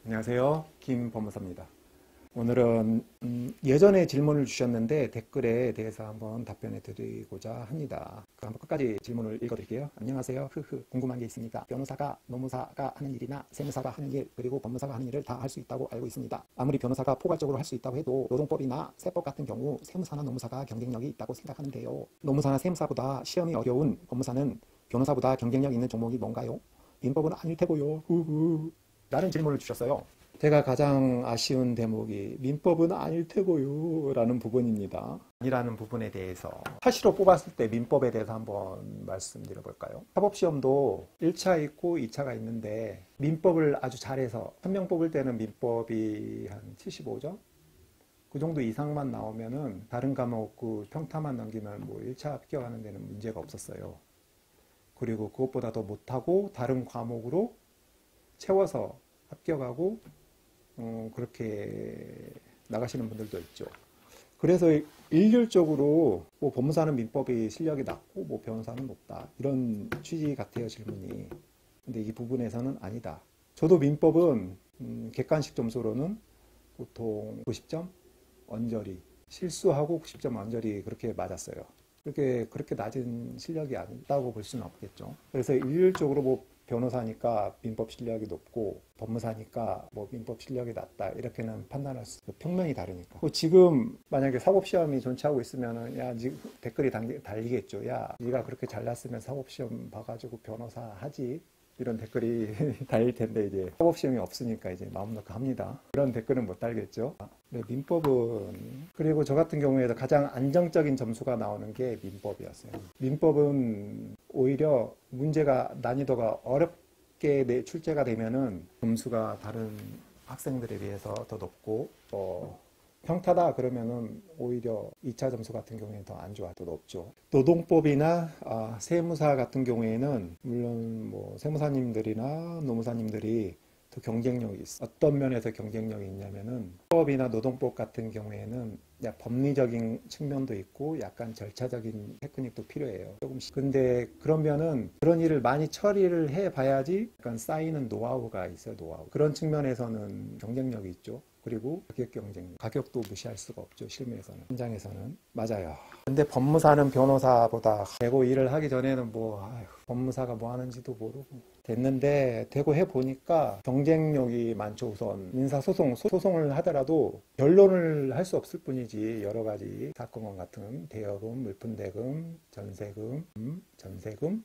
안녕하세요. 김법무사입니다. 오늘은 예전에 질문을 주셨는데 댓글에 대해서 한번 답변해 드리고자 합니다. 한번 끝까지 질문을 읽어드릴게요. 안녕하세요. 궁금한 게 있습니다. 변호사가 노무사가 하는 일이나 세무사가 하는 일 그리고 법무사가 하는 일을 다 할 수 있다고 알고 있습니다. 아무리 변호사가 포괄적으로 할 수 있다고 해도 노동법이나 세법 같은 경우 세무사나 노무사가 경쟁력이 있다고 생각하는데요. 노무사나 세무사보다 시험이 어려운 법무사는 변호사보다 경쟁력 있는 종목이 뭔가요? 민법은 아닐 테고요. 라는 질문을 주셨어요. 제가 가장 아쉬운 대목이 민법은 아닐 테고요 라는 부분입니다. 아니라는 부분에 대해서 사실로 뽑았을 때 민법에 대해서 한번 말씀드려 볼까요? 사법시험도 1차 있고 2차가 있는데 민법을 아주 잘해서 1명 뽑을 때는 민법이 한 75점? 그 정도 이상만 나오면은 다른 과목 그 평타만 넘기면 뭐 1차 합격하는 데는 문제가 없었어요. 그리고 그것보다 더 못하고 다른 과목으로 채워서 합격하고 그렇게 나가시는 분들도 있죠. 그래서 일률적으로 뭐 법무사는 민법이 실력이 낮고 뭐 변호사는 높다 이런 취지 같아요, 질문이. 근데 이 부분에서는 아니다. 저도 민법은 객관식 점수로는 보통 90점 언저리, 실수하고 90점 언저리 그렇게 맞았어요. 그렇게 낮은 실력이 아니다고 볼 수는 없겠죠. 그래서 일률적으로 뭐 변호사니까 민법 실력이 높고 법무사니까 뭐 민법 실력이 낮다 이렇게는 판단할 수 평면이 다르니까. 지금 만약에 사법시험이 존치하고 있으면은 야 댓글이 달리겠죠. 야 네가 그렇게 잘났으면 사법시험 봐가지고 변호사 하지. 이런 댓글이 달릴 텐데 이제 사법시험이 없으니까 이제 마음 놓고 합니다. 그런 댓글은 못 달겠죠. 네, 민법은 그리고 저 같은 경우에도 가장 안정적인 점수가 나오는 게 민법이었어요. 민법은 오히려 문제가 난이도가 어렵게 출제가 되면은 점수가 다른 학생들에 비해서 더 높고 평타다 그러면은 오히려 2차 점수 같은 경우에는 더 안 좋아, 더 높죠. 노동법이나 세무사 같은 경우에는 물론 뭐 세무사님들이나 노무사님들이 더 경쟁력이 있어. 어떤 면에서 경쟁력이 있냐면은 법이나 노동법 같은 경우에는 법리적인 측면도 있고 약간 절차적인 테크닉도 필요해요. 조금씩. 근데 그러면은 그런 일을 많이 처리를 해 봐야지 약간 쌓이는 노하우가 있어요, 노하우. 그런 측면에서는 경쟁력이 있죠. 그리고 가격 경쟁, 가격도 무시할 수가 없죠. 실무에서는, 현장에서는. 맞아요. 근데 법무사는 변호사보다 되고 일을 하기 전에는 법무사가 뭐 하는지도 모르고 됐는데 되고 해보니까 경쟁력이 많죠. 우선 민사소송을 하더라도 변론을 할 수 없을 뿐이지 여러 가지 사건 같은 대여금, 물품대금, 전세금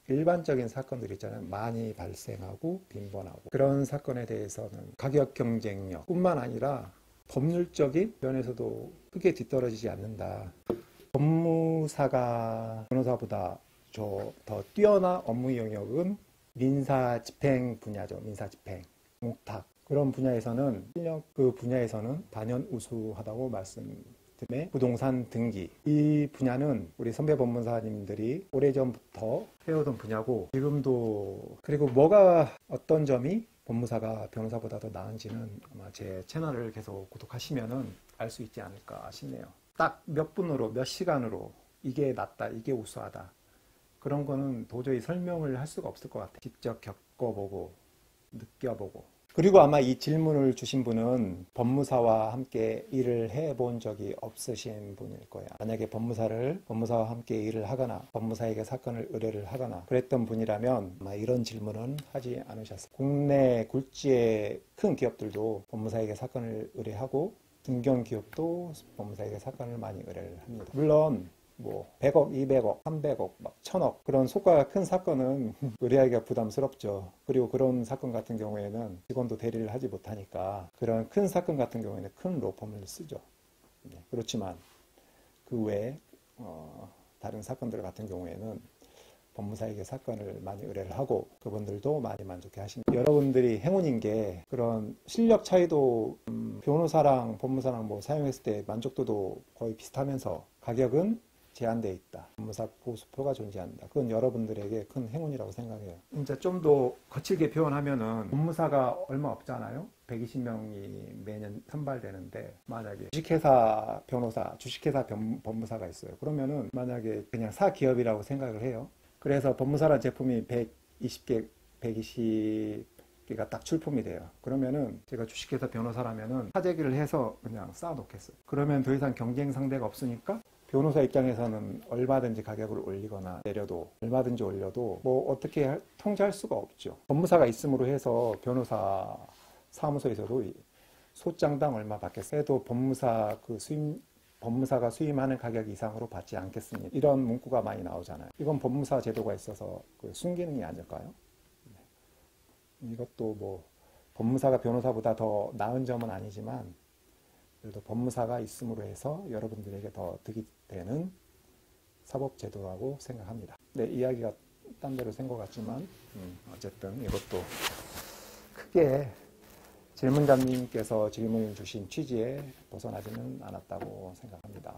일반적인 사건들 있잖아요. 많이 발생하고 빈번하고 그런 사건에 대해서는 가격 경쟁력 뿐만 아니라 법률적인 면에서도 크게 뒤떨어지지 않는다. 법무사가 변호사보다 더 뛰어난 업무 영역은 민사집행 분야죠. 민사집행, 공탁 그런 분야에서는 실력 그 분야에서는 단연 우수하다고 말씀드리며 부동산 등기 이 분야는 우리 선배 법무사님들이 오래전부터 해오던 분야고 지금도 그리고 어떤 점이 법무사가 변호사보다 더 나은지는 아마 제 채널을 계속 구독하시면은 알 수 있지 않을까 싶네요. 딱 몇 분으로 몇 시간으로 이게 낫다 이게 우수하다 그런 거는 도저히 설명을 할 수가 없을 것 같아요. 직접 겪어보고 느껴보고. 그리고 아마 이 질문을 주신 분은 법무사와 함께 일을 해본 적이 없으신 분일 거예요. 만약에 법무사와 함께 일을 하거나 법무사에게 사건을 의뢰를 하거나 그랬던 분이라면 아마 이런 질문은 하지 않으셨어요. 국내 굴지의 큰 기업들도 법무사에게 사건을 의뢰하고 중견기업도 법무사에게 사건을 많이 의뢰를 합니다. 물론 100억, 200억, 300억, 1000억 그런 속가가 큰 사건은 의뢰하기가 부담스럽죠. 그리고 그런 사건 같은 경우에는 직원도 대리를 하지 못하니까 그런 큰 사건 같은 경우에는 큰 로펌을 쓰죠. 그렇지만 그 외에 다른 사건들 같은 경우에는 법무사에게 사건을 많이 의뢰를 하고 그분들도 많이 만족해 하십니다. 여러분들이 행운인 게 그런 실력 차이도 변호사랑 법무사랑 사용했을 때 만족도도 거의 비슷하면서 가격은 제한되어 있다. 법무사 보수표가 존재한다. 그건 여러분들에게 큰 행운이라고 생각해요. 이제 좀 더 거칠게 표현하면은 법무사가 얼마 없잖아요. 120명이 매년 선발되는데 만약에 주식회사 변호사, 주식회사 법무사가 있어요. 그러면은 만약에 그냥 사기업이라고 생각을 해요. 그래서 법무사라는 제품이 120개 주식계가 딱 출품이 돼요. 그러면은 제가 주식회사 변호사라면은 사재기를 해서 그냥 쌓아놓겠어요. 그러면 더 이상 경쟁 상대가 없으니까 변호사 입장에서는 얼마든지 가격을 올리거나 내려도 얼마든지 올려도 뭐 어떻게 통제할 수가 없죠. 법무사가 있음으로 해서 변호사 사무소에서도 소장당 얼마 받겠어요 해도 법무사가 수임하는 가격 이상으로 받지 않겠습니다. 이런 문구가 많이 나오잖아요. 이건 법무사 제도가 있어서 순기능이 아닐까요? 이것도 뭐 법무사가 변호사보다 더 나은 점은 아니지만 그래도 법무사가 있음으로 해서 여러분들에게 더 득이 되는 사법제도라고 생각합니다. 네, 이야기가 딴 데로 샌 것 같지만 어쨌든 이것도 크게 질문자님께서 질문을 주신 취지에 벗어나지는 않았다고 생각합니다.